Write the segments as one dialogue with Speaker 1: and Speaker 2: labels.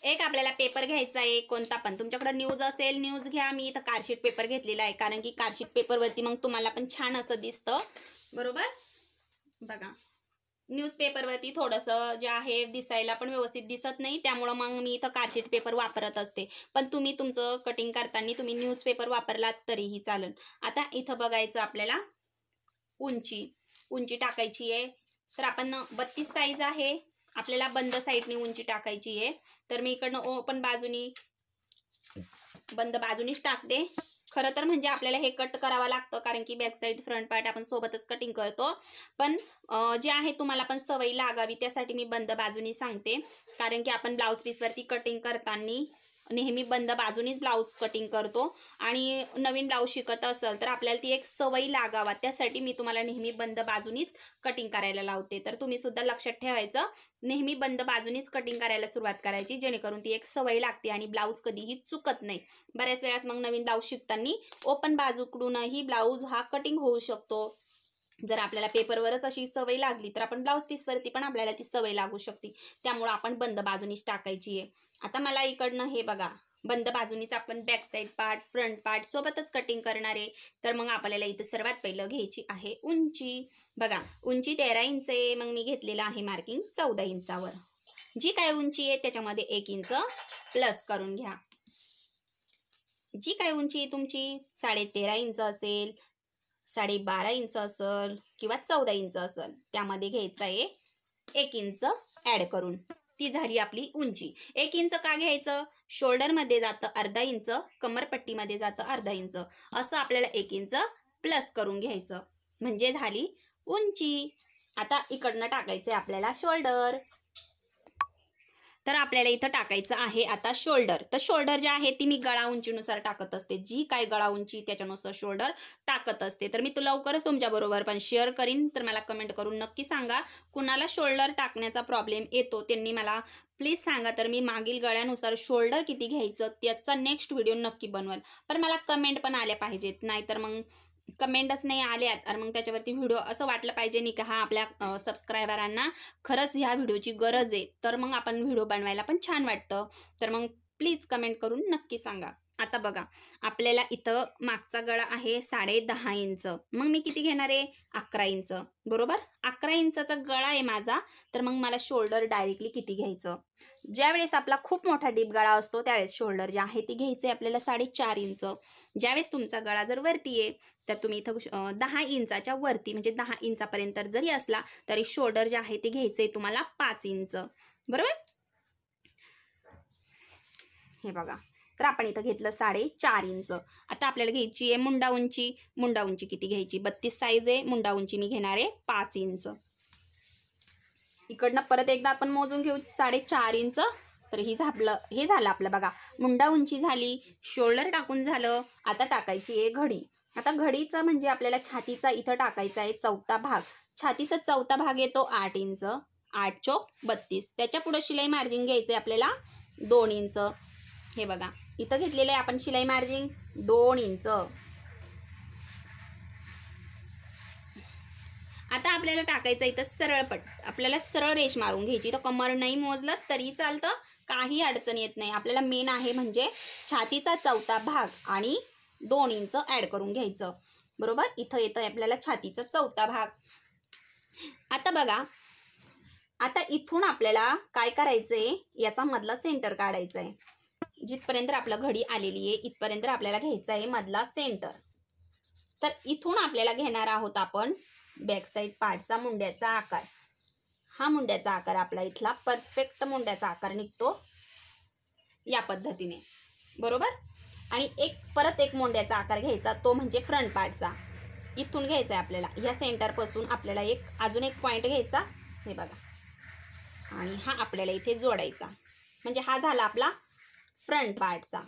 Speaker 1: एक आपल्याला पेपर घ्यायचा आहे, कोणता पण तुमच्याकडे न्यूज असेल न्यूज घ्या. मी इथं कार्डशीट पेपर घेतलेला आहे, कारण की कार्डशीट पेपरवरती मग तुम्हाला पण छान असं दिसतं. बरोबर, बघा न्यूजपेपरवरती थोडंसं जे आहे दिसायला पण व्यवस्थित दिसत नाही, त्यामुळं मग मी इथं कार्डशीट पेपर वापरत असते. पण तुम्ही तुमचं कटिंग करताना तुम्ही न्यूजपेपर वापरलात तरीही चालेल. आता इथं बघायचं आपल्याला उंची टाकायची आहे. तर आपण 32 साईज आहे, आपल्याला बंद साईडनी उंची टाकायची आहे. तर मी इकडनं ओपन बाजूनी बंद बाजूनीच टाकते. खरं तर म्हणजे आपल्याला हे कट करावं लागतं, कारण की बॅक साईड फ्रंट पार्ट आपण सोबतच कटिंग करतो. पण जे आहे तुम्हाला पण सवय लागावी त्यासाठी मी बंद बाजूनी सांगते, कारण की आपण ब्लाऊज पीसवरती कटिंग करताना नेहमी बंद बाजूनीच ब्लाऊज कटिंग करतो. आणि नवीन ब्लाऊज शिकत असेल तर आपल्याला ती एक सवय लागावा त्यासाठी मी तुम्हाला नेहमी बंद बाजूनीच कटिंग करायला लावते. तर तुम्ही सुद्धा लक्षात ठेवायचं, नेहमी बंद बाजूनीच कटिंग करायला सुरुवात करायची, जेणेकरून ती एक सवय लागते आणि ब्लाऊज कधीही चुकत नाही. बऱ्याच वेळेस मग नवीन ब्लाऊज शिकताना ओपन बाजूकडूनही ब्लाऊज हा कटिंग होऊ शकतो. जर आपल्याला पेपरवरच अशी सवय लागली तर आपण ब्लाऊज पीसवरती पण आपल्याला ती सवय लागू शकते. त्यामुळे आपण बंद बाजूनीच टाकायची आहे. आता मला इकडनं हे बघा, बंद बाजूनीच आपण back side part front part सोबतच कटिंग करणार आहे. तर मग आपल्याला इथं सर्वात पहिलं घ्यायची आहे उंची. बघा उंची 13 इंच आहे, मग मी घेतलेलं आहे मार्किंग 14 इंचावर. जी काय उंची आहे त्याच्यामध्ये 1 इंच प्लस करून घ्या. जी काय उंची तुमची 13.5 इंच असेल, 12.5 इंच असेल किंवा 14 इंच असेल, त्यामध्ये घ्यायचं आहे 1 इंच ऍड करून. ती झाली आपली उंची. 1 इंच का घ्यायचं? शोल्डरमध्ये जातं अर्धा इंच, कमरपट्टीमध्ये जातं अर्धा इंच, असं आपल्याला 1 इंच प्लस करून घ्यायचं, म्हणजे झाली उंची. आता इकडनं टाकायचं आहे आपल्याला शोल्डर. तर आपल्याला इथं टाकायचं आहे आता शोल्डर. तर शोल्डर जे आहे ती मी गळा उंचीनुसार टाकत असते, जी काय गळा उंची त्याच्यानुसार शोल्डर टाकत असते. तर मी लवकरच तुमच्याबरोबर पण शेअर करीन, तर मला कमेंट करून नक्की सांगा कुणाला शोल्डर टाकण्याचा प्रॉब्लेम येतो त्यांनी मला प्लीज सांगा. तर मी मागील गळ्यानुसार शोल्डर किती घ्यायचं त्याचा नेक्स्ट व्हिडिओ नक्की बनवेल. पण मला कमेंट पण आल्या पाहिजेत, नाहीतर मग कमेंटच नाही आल्या तर मग त्याच्यावरती व्हिडिओ असं वाटलं पाहिजे नाही का हा आपल्या सबस्क्रायबरांना खरंच ह्या व्हिडिओची गरज आहे, तर मग आपण व्हिडिओ बनवायला पण छान वाटतं. तर मग प्लीज कमेंट करून नक्की सांगा. आता बघा आपल्याला इथं मागचा गळा आहे 10.5 इंच, मग मी किती घेणार आहे 11 इंच. बरोबर, 11 इंचाचा गळा आहे माझा. तर मग मला शोल्डर डायरेक्टली किती घ्यायचं? ज्यावेळेस आपला खूप मोठा डीप गळा असतो त्यावेळेस शोल्डर जे आहे ती घ्यायचे आपल्याला 4.5 इंच. ज्यावेळेस तुमचा गळा जर वरती आहे तर तुम्ही इथं 10 इंचाच्या वरती म्हणजे 10 इंचापर्यंत जरी असला तरी शोल्डर जे आहे ते घ्यायचंय तुम्हाला 5 इंच. बरोबर, हे बघा. तर आपण इथं घेतलं 4.5 इंच. आता आपल्याला घ्यायची आहे मुंडा उंची. मुंडा उंची किती घ्यायची? 32 साईज आहे, मुंडा उंची मी घेणार आहे 5 इंच. इकडनं परत एकदा आपण मोजून घेऊ 4.5 इंच. तर हे झालं आपलं बघा, मुंडा उंची झाली, शोल्डर टाकून झालं. आता टाकायची आहे घडी. आता घडीचा म्हणजे आपल्याला छातीचा इथं टाकायचा आहे चौथा भाग. छातीचा चौथा भाग येतो 8 इंच, 8 चौक 32. त्याच्या पुढे शिलाई मार्जिन घ्यायचं आहे आपल्याला 2 इंच. हे बघा इथं घेतलेलं आहे आपण शिलाई मार्जिन 2 इंच. आता आपल्याला टाकायचं इथं आपल्याला सरळ रेष मारून घ्यायची. तर कमर नाही मोजलं तरी चालतं, काही अडचण येत नाही. आपल्याला मेन आहे म्हणजे छातीचा चौथा भाग आणि 2 इंच ऍड करून घ्यायचं. बरोबर, इथं येतं आपल्याला छातीचा चौथा भाग. आता बघा, आता इथून आपल्याला काय करायचंय, याचा मधला सेंटर काढायचा आहे. जिथपर्यंत आपला घडी आलेली आहे इथपर्यंत आपल्याला घ्यायचा आहे मधला सेंटर. तर इथून आपल्याला घेणार आहोत आपण बॅक साईड पार्टचा मुंड्याचा आकार. हा मुंड्याचा आकार आपला इथला परफेक्ट मुंड्याचा आकार निघतो या पद्धतीने. बरोबर, आणि परत एक मुंड्याचा आकार घ्यायचा, तो म्हणजे फ्रंट पार्टचा. इथून घ्यायचा आहे आपल्याला, ह्या सेंटरपासून आपल्याला अजून एक पॉईंट घ्यायचा. हे बघा, आणि हा आपल्याला इथे जोडायचा. म्हणजे हा झाला आपला फ्रंट पार्टचा.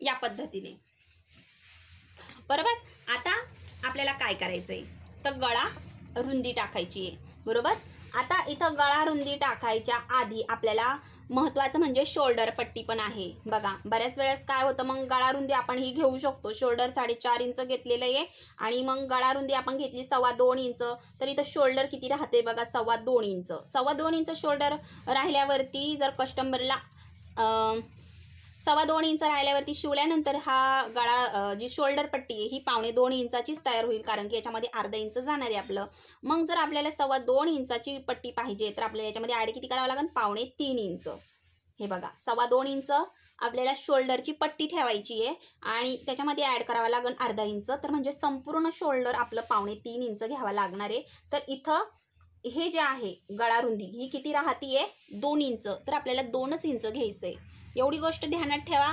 Speaker 1: या पद्धतीने. बरोबर, आता आपल्याला काय करायचंय तर गळा रुंदी टाकायची आहे. बरोबर, आता इथं गळा रुंदी टाकायच्या आधी आपल्याला महत्त्वाचं म्हणजे शोल्डर पट्टी पण आहे बघा. बऱ्याच वेळेस काय होतं, मग गळा रुंदी आपण ही घेऊ शकतो. शोल्डर 4.5 इंच घेतलेलं आहे आणि मग गळा रुंदी आपण घेतली 2.25 इंच. तर इथं शोल्डर किती राहते बघा, 2.25 इंच. 2.25 इंच शोल्डर राहिल्यावरती जर कस्टमरला 2.25 इंच राहिल्यावरती शिवल्यानंतर हा गळा जी शोल्डर पट्टी आहे ही 2.25 इंचाचीच तयार होईल, कारण की याच्यामध्ये अर्धा इंच जाणार आहे आपलं. मग जर आपल्याला 2.25 इंचाची पट्टी पाहिजे तर आपल्याला याच्यामध्ये ॲड किती करावं लागेल, 2.25 इंच. हे बघा 2.25 इंच आपल्याला शोल्डरची पट्टी ठेवायची आहे आणि त्याच्यामध्ये ॲड करावं लागेल अर्धा इंच. तर म्हणजे संपूर्ण शोल्डर आपलं 2.25 इंच घ्यावं लागणार आहे. तर इथं हे जे आहे गळा रुंदी ही किती राहतीये, 2 इंच. तर आपल्याला 2च इंच घ्यायचं आहे. एवढी गोष्ट ध्यानात ठेवा.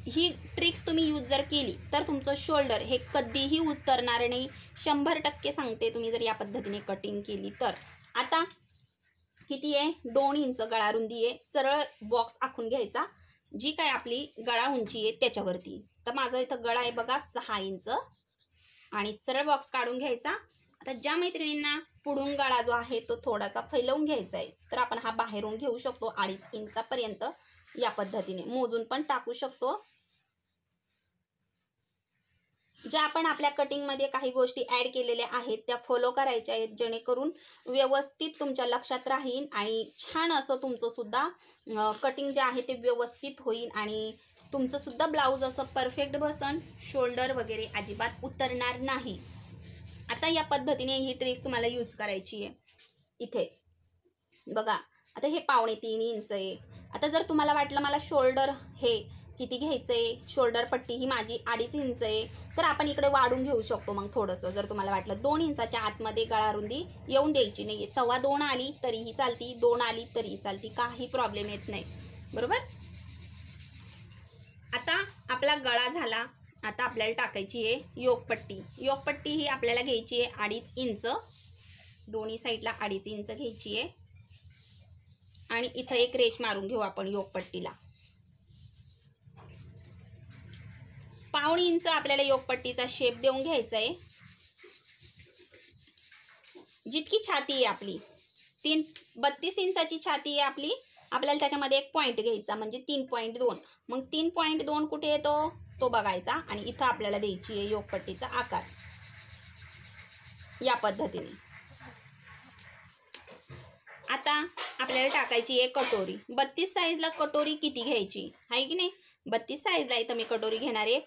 Speaker 1: ही ट्रिक्स तुम्ही यूज जर केली तर तुमचं शोल्डर हे कधीही उतरणार नाही, 100% सांगते. तुम्ही जर या पद्धतीने कटिंग केली तर. आता किती आहे, 2 इंच गळा रुंदी आहे. सरळ बॉक्स आखून घ्यायचा जी काय आपली गळा उंची आहे त्याच्यावरती. तर माझा इथं गळा आहे बघा 6 इंच आणि सरळ बॉक्स काढून घ्यायचा. आता ज्या मैत्रिणींना पुढून गळा जो आहे तो थोडासा फैलवून घ्यायचा आहे तर आपण हा बाहेरून घेऊ शकतो 2.5 इंचापर्यंत. या पद्धतीने मोजून पण टाकू शकतो. ज्या आपण आपल्या कटिंगमध्ये काही गोष्टी ॲड केलेल्या आहेत त्या फॉलो करायच्या आहेत, जेणेकरून व्यवस्थित तुमच्या लक्षात राहील आणि छान असं तुमचं सुद्धा कटिंग जे आहे ते व्यवस्थित होईल आणि तुमचं सुद्धा ब्लाऊज असं परफेक्ट बसन, शोल्डर वगैरे अजिबात उतरणार नाही. आता या पद्धतीने ही ट्रिक्स तुम्हाला यूज करायची आहे. इथे बघा आता हे 2.25 इंच आहे. आता जर तुम्हाला वाटलं मला शोल्डर हे किती घ्यायचंय, शोल्डर पट्टी ही माझी 2.5 इंच आहे, तर आपण इकडे वाढून घेऊ शकतो. मग थोडंसं जर तुम्हाला वाटलं 2 इंचाच्या आतमध्ये गळा रुंदी येऊन द्यायची नाही. 2.25 आली तरीही चालती, 2 आली तरीही चालती, काही प्रॉब्लेम येत नाही. बरोबर. आता आपला गळा झाला. आता आपल्याला टाकायची आहे योकपट्टी. योकपट्टी ही आपल्याला घ्यायची आहे 2.5 इंच. दोन्ही साईडला 2.5 इंच घ्यायची आहे आणि इथं एक रेष मारून घेऊ आपण योकपट्टीला. 1.25 इंच आपल्याला योकपट्टीचा शेप देऊन घ्यायचा आहे. जितकी छाती आहे आपली 32 इंचाची छाती आहे आपली, आपल्याला त्याच्यामध्ये एक पॉईंट घ्यायचा म्हणजे 3.2. मग 3.2 कुठे येतो तो बघायचा आणि इथं आपल्याला द्यायची आहे योकपट्टीचा आकार या पद्धतीने. आता आपल्याला टाकायची आहे कटोरी. 32 साईजला कटोरी किती घ्यायची आहे की नाही, 32 साईजला इथं मी कटोरी घेणार आहे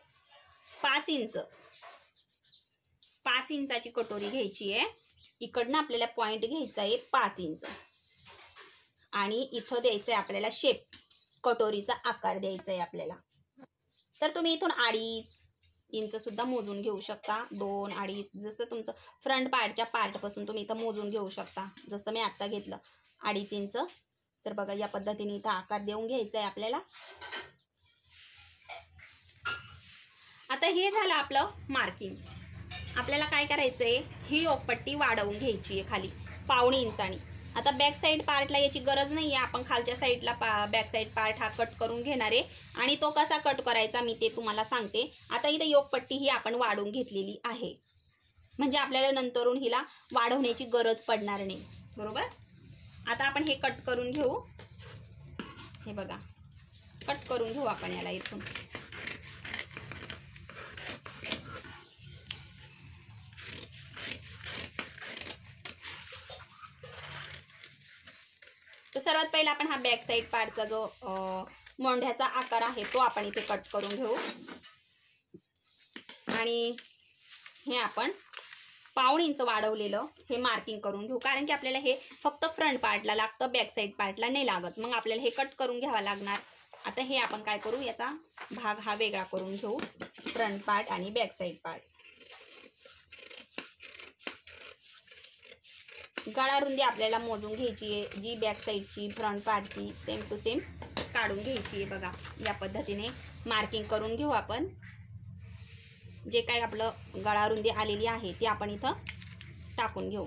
Speaker 1: 5 इंच. 5 इंचाची कटोरी घ्यायची आहे. इकडनं आपल्याला पॉईंट घ्यायचा आहे 5 इंच आणि इथं द्यायचं आहे आपल्याला शेप, कटोरीचा आकार द्यायचा आहे आपल्याला. तर तुम्ही इथून 2.5 इंच सुद्धा मोजून घेऊ शकता. 2, 2.5 जसं तुमचं फ्रंट पार्टच्या पार्टपासून तुम्ही इथं मोजून घेऊ शकता. जसं मी आत्ता घेतलं 2.5 इंच. तर बघा या पद्धतीने इथं आकार देऊन घ्यायचा आहे आपल्याला. आता हे झालं आपलं मार्किंग. आपल्याला काय करायचं आहे, ही योकपट्टी वाढवून घ्यायची आहे खाली 1.25 इंचानी. आता बॅक साईड पार्टला याची गरज नाही आहे, आपण खालच्या साईडला बॅक साईड पार्ट हा कट करून घेणार आहे आणि तो कसा कट करायचा मी ते तुम्हाला सांगते. आता इथं योकपट्टी ही आपण वाढवून घेतलेली आहे म्हणजे आपल्याला नंतरून हिला वाढवण्याची गरज पडणार नाही. बरोबर. आता आपण हे कट करून घेऊ. हे बघा कट करून घेऊ आपण याला इथून. तर सर्वात पहिला आपण हा बॅक साईड पार्टचा जो मोंढ्याचा आकार आहे तो आपण इथे कट करून घेऊ आणि हे आपण 1.25 इंच वाढवलेलं हे मार्किंग करून घेऊ, कारण की आपल्याला हे फक्त फ्रंट पार्टला लागतं, बॅक साईड पार्टला नाही लागत. मग आपल्याला हे कट करून घ्यावं लागणार. आता हे आपण काय करू, याचा भाग हा वेगळा करून घेऊ, फ्रंट पार्ट आणि बॅक साईड पार्ट. गळा रुंदी आपल्याला मोजून घ्यायची आहे, जी बॅक साईडची फ्रंट पार्टची सेम टू सेम काढून घ्यायची आहे. बघा या पद्धतीने मार्किंग करून घेऊ आपण. जे काही आपलं गळा रुंदी आलेली आहे ती आपण इथं टाकून घेऊ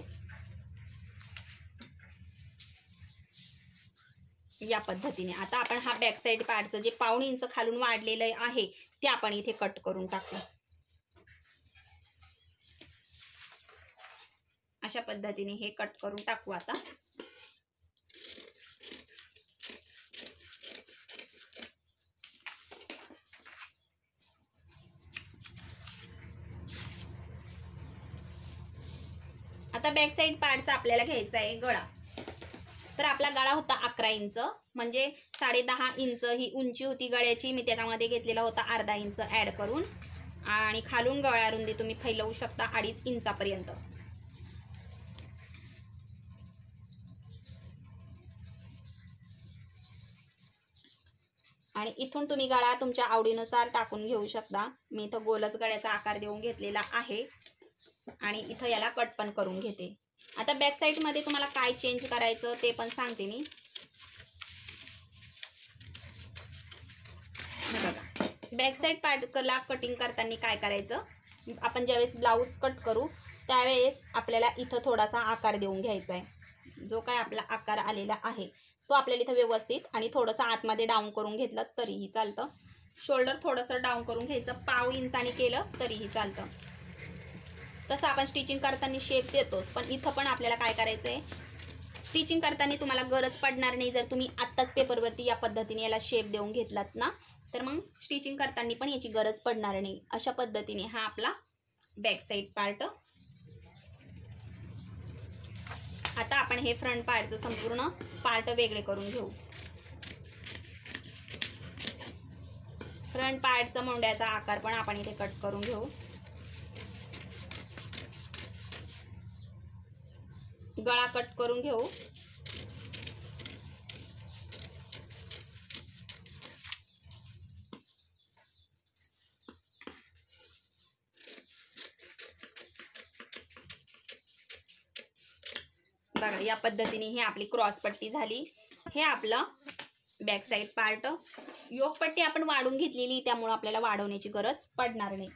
Speaker 1: या पद्धतीने. आता आपण हा बॅक साईड पार्टचं जे 1.25 इंच खालून वाढलेलं आहे ते आपण इथे कट करून टाकू. अशा पद्धतीने हे कट करून टाकू. आता आता बॅक साईड पार्टचा आपल्याला घ्यायचा आहे गळा. तर आपला गळा होता 11 इंच, म्हणजे 10.5 इंच ही उंची होती गळ्याची. मी त्याच्यामध्ये घेतलेला होता अर्धा इंच ॲड करून, आणि खालून गळा रुंदी तुम्ही फैलवू शकता 2.5 इंचापर्यंत. आणि इथून तुम्ही गळा तुमच्या आवडीनुसार टाकून घेऊ शकता. मी इथं गोलच गळ्याचा आकार देऊन घेतलेला आहे आणि इथं याला कट पण करून घेते. आता बॅक साईडमध्ये तुम्हाला काय चेंज करायचं ते पण सांगते मी. बघा, बॅक साईड पार्टला कटिंग करताना काय करायचं, आपण ज्यावेळेस ब्लाऊज कट करू त्यावेळेस आपल्याला इथं थोडासा आकार देऊन घ्यायचा आहे. जो काय आपला आकार आलेला आहे तो आपल्याला इथं व्यवस्थित, आणि थोडंसं आतमध्ये डाऊन करून घेतलं तरीही चालतं. शोल्डर थोडंसं डाऊन करून घ्यायचं, 1/2 इंचाने केलं तरीही चालतं. तसं आपण स्टिचिंग करताना शेप देतोच, पण इथं पण आपल्याला काय करायचं आहे, स्टिचिंग करताना तुम्हाला गरज पडणार नाही. जर तुम्ही आत्ताच पेपरवरती या पद्धतीने याला शेप देऊन घेतलात ना, तर मग स्टिचिंग करताना पण याची गरज पडणार नाही. अशा पद्धतीने हा आपला बॅक साईड पार्ट. आता आपण हे फ्रंट पार्टचं संपूर्ण पार्ट वेगळे करून घेऊ. फ्रंट पार्टचा मोंड्याचा आकार पण आपण इथे कट करून घेऊ. गळा कट करून घेऊ. बघा, या पद्धतीने ही आपली क्रॉस पट्टी झाली. हे आपलं बॅक साईड पार्ट. योक पट्टी आपण वाढवून घेतलेली, त्यामुळे आपल्याला वाढवण्याची गरज पडणार नाही.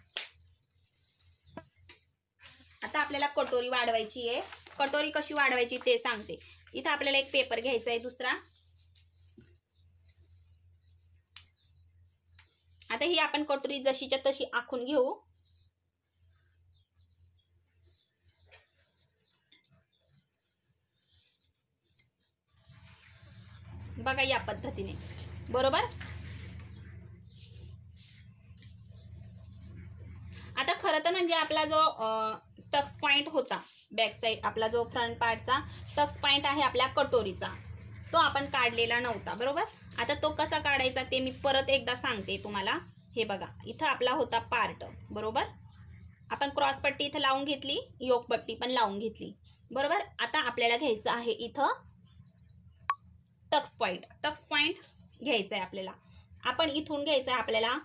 Speaker 1: आता आपल्याला कटोरी वाढवायची आहे. कटोरी कशी वाढवायची ते सांगते. इथं आपल्याला एक पेपर घ्यायचा आहे दुसरा. आता ही आपण कटोरी जशीच्या तशी आखून घेऊ. बघा, या पद्धतीने. बरोबर. आता खरं तर म्हणजे आपला जो टक्स पॉइंट होता बॅक साईड, आपला जो फ्रंट पार्टचा टक्स पॉइंट आहे आपल्या कटोरीचा, तो आपण काढलेला नव्हता. बरोबर. आता तो कसा काढायचा ते मी परत एकदा सांगते तुम्हाला. हे बघा, इथं आपला होता पार्ट. बरोबर. आपण क्रॉस पट्टी इथं लावून घेतली, योक पट्टी पण लावून घेतली. बरोबर. आता आपल्याला घ्यायचं आहे इथं टक्स पॉइंट. टक्स पॉइंट घ्यायचं आहे आपल्याला. आपण इथून घ्यायचं आहे आपल्याला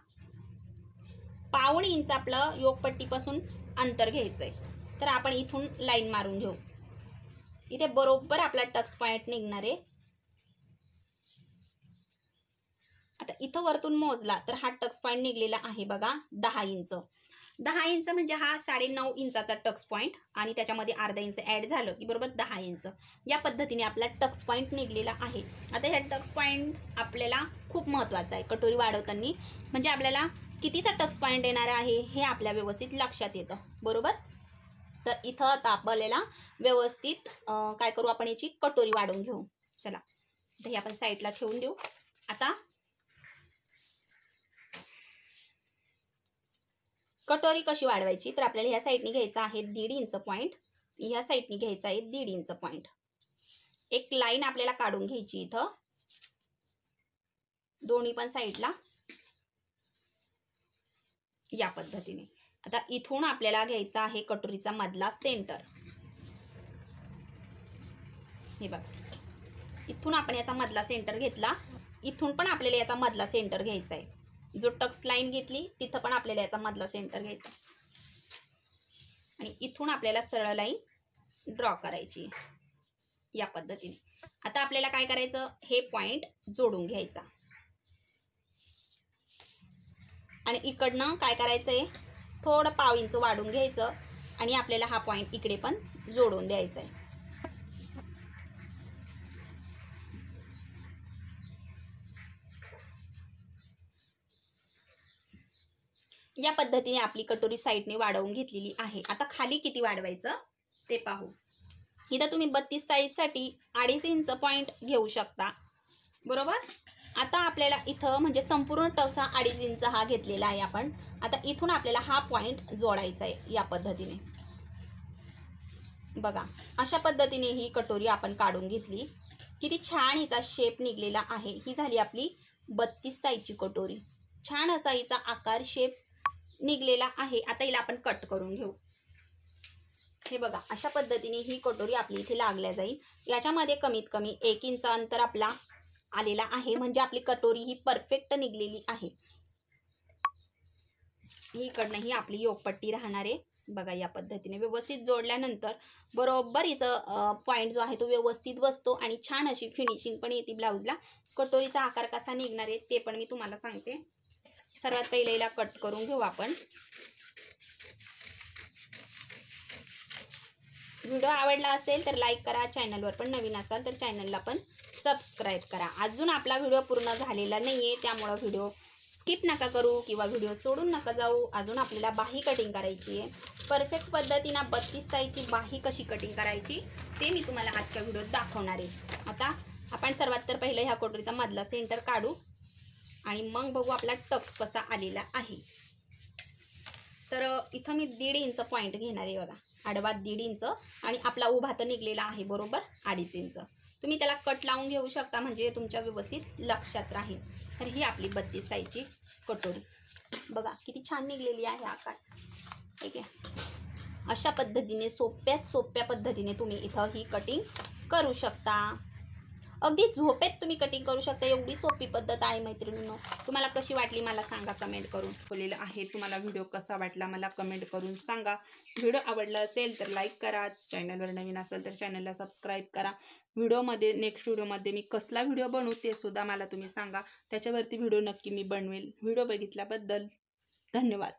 Speaker 1: 1/2 इंच आपलं योकपट्टीपासून अंतर घ्यायचं आहे. तर आपण इथून लाईन मारून घेऊ. इथे बरोबर आपला टक्स पॉइंट निघणार आहे. आता इथं वरतून मोजला तर हा टक्स पॉइंट निघलेला आहे बघा 10 इंच. 10 इंच म्हणजे हा 9.5 इंचाचा टक्स पॉइंट, आणि त्याच्यामध्ये अर्धा इंच ॲड झालं की बरोबर 10 इंच. या पद्धतीने आपला टक्स पॉइंट निघलेला आहे. आता ह्या टक्स पॉइंट आपल्याला खूप महत्त्वाचा आहे कटोरी वाढवताना. म्हणजे आपल्याला कितीचा टक्स पॉइंट येणार आहे हे आपल्या व्यवस्थित लक्षात येतं. बरोबर. तर इथं आता आपल्याला व्यवस्थित काय करू, आपण याची कटोरी वाढवून घेऊ. चला, आता हे आपण साईडला ठेवून देऊ. आता कटोरी कशी वाढवायची, तर आपल्याला ह्या साईडने घ्यायचा आहे 1.5 इंच पॉईंट, ह्या साईडने घ्यायचा आहे 1.5 इंच पॉईंट. एक लाईन आपल्याला काढून घ्यायची इथं दोन्ही पण साईडला, या पद्धतीने. आता इथून आपल्याला घ्यायचा आहे कटोरीचा मधला सेंटर. हे बघा, इथून आपण याचा मधला सेंटर घेतला. इथून पण आपल्याला याचा मधला सेंटर घ्यायचा आहे. जो टक्स लाईन घेतली तिथं पण आपल्याला याचा मधला सेंटर घ्यायचा, आणि इथून आपल्याला सरळ लाईन ड्रॉ करायची या पद्धतीने. आता आपल्याला काय करायचं, हे पॉइंट जोडून घ्यायचा, आणि इकडनं काय करायचंय, थोडं 1/2 इंच वाढून घ्यायचं, आणि आपल्याला हा पॉइंट इकडे पण जोडून द्यायचा आहे. या पद्धतीने आपली कटोरी साईडने वाढवून घेतलेली आहे. आता खाली किती वाढवायचं ते पाहू. इथं तुम्ही 32 साईजसाठी 2.5 इंच पॉईंट घेऊ शकता. बरोबर. आता आपल्याला इथं म्हणजे संपूर्ण टक्स हा 2.5 इंच हा घेतलेला आहे आपण. आता इथून आपल्याला हा पॉईंट जोडायचा आहे या पद्धतीने. बघा अशा पद्धतीने ही कटोरी आपण काढून घेतली. किती छान हिचा शेप निघलेला आहे. ही झाली आपली 32 साईजची कटोरी. छान असा हिचा आकार शेप निघलेला आहे. आता हिला आपण कट करून घेऊ. हे बघा अशा पद्धतीने ही कटोरी आपली इथे लागल्या जाईल. याच्यामध्ये कमीत कमी 1 इंच अंतर आपला आलेला आहे, म्हणजे आपली कटोरी ही परफेक्ट निघलेली आहे. ही इकडनं ही आपली योगपट्टी राहणार आहे. बघा या पद्धतीने व्यवस्थित जोडल्यानंतर बरोबर हिचं पॉईंट जो आहे तो व्यवस्थित बसतो आणि छान अशी फिनिशिंग पण येते ब्लाऊजला. कटोरीचा आकार कसा निघणार आहे ते पण मी तुम्हाला सांगते. सर्वात पहिले हिला कट करून घेऊ आपण. व्हिडिओ आवडला असेल तर लाईक करा. चॅनलवर पण नवीन असाल तर चॅनलला पण सबस्क्राईब करा. अजून आपला व्हिडिओ पूर्ण झालेला नाही आहे, त्यामुळं व्हिडिओ स्किप नका करू किंवा व्हिडिओ सोडून नका जाऊ. अजून आपल्याला बाही कटिंग करायची आहे. परफेक्ट पद्धतीनं 32 साईजची बाही कशी कटिंग करायची ते मी तुम्हाला आजच्या व्हिडिओत दाखवणार आहे. आता आपण सर्वात तर पहिलं ह्या कटोरीचा मधला सेंटर काढू आणि मग बघू आपला टक्स कसा आलेला आहे. तर इथं मी 1.5 इंच पॉईंट घेणार आहे. बघा आडवा 1.5 इंच आणि आपला उभा तर निघलेला आहे बरोबर 2.5 इंच. तुम्ही त्याला कट लावून घेऊ शकता, म्हणजे तुमच्या व्यवस्थित लक्षात राहील. तर ही आपली 32 साईजची कटोरी बघा किती छान निघलेली आहे आकार. ठीक आहे. अशा पद्धतीने सोप्या पद्धतीने तुम्ही इथं ही कटिंग करू शकता. अगदी झोपेत तुम्ही कटिंग करू शकता, एवढी सोपी पद्धत आहे मैत्रिणींनो. तुम्हाला कशी वाटली मला सांगा कमेंट करून. बोललेलं आहे. तुम्हाला व्हिडिओ कसा वाटला मला कमेंट करून सांगा. व्हिडिओ आवडला असेल तर लाईक करा. चॅनलवर नवीन असेल तर चॅनलला सबस्क्राईब करा. नेक्स्ट व्हिडिओमध्ये मी कसला व्हिडिओ बनवू ते सुद्धा मला तुम्ही सांगा. त्याच्यावरती व्हिडिओ नक्की मी बनवेल. व्हिडिओ बघितल्याबद्दल धन्यवाद.